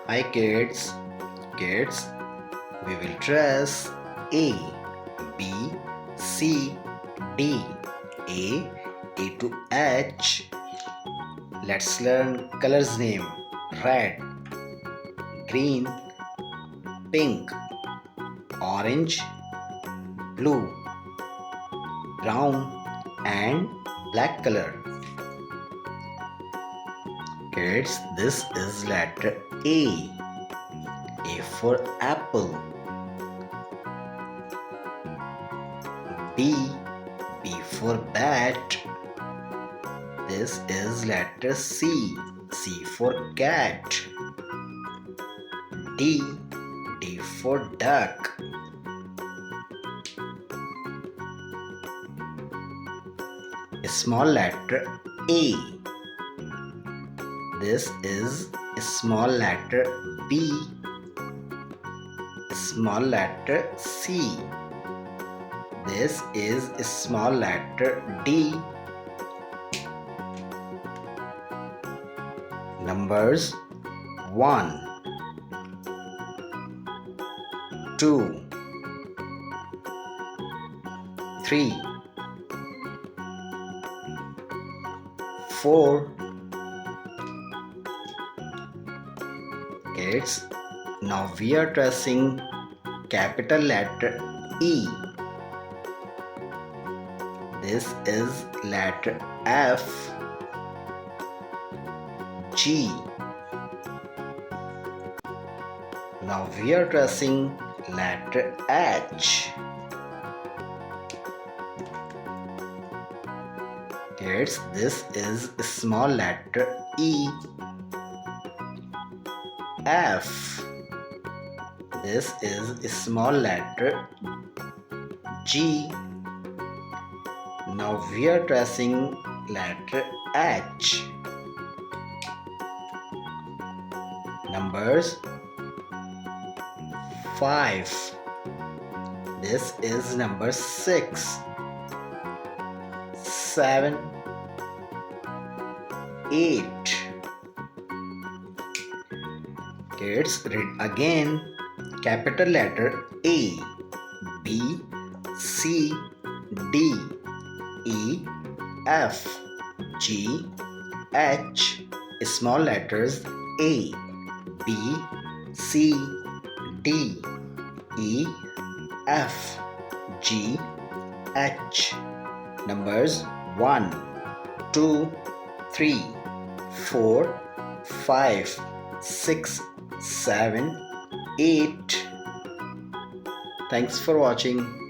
Hi kids. Kids, we will trace A, B, C, D. A to H. Let's learn colors name. Red, green, pink, orange, blue, brown and black color. Kids, this is letter A. A for apple. B for bat. This is letter C. C for cat. D for duck. A small letter A. This is a small letter B. Small letter C. This is a small letter D. Numbers 1, 2, 3, 4. Kids, now we are tracing capital letter E. This is letter F, G. Now we are tracing letter H. Kids, this is a small letter E. F. This is a small letter G. Now we are tracing letter H. Numbers 5. This is number 6, 7, 8. Kids, read again. Capital letter A, B, C, D, E, F, G, H. Small letters A, B, C, D, E, F, G, H. Numbers 1, 2, 3, 4, 5, 6, 7, 8. Thanks for watching.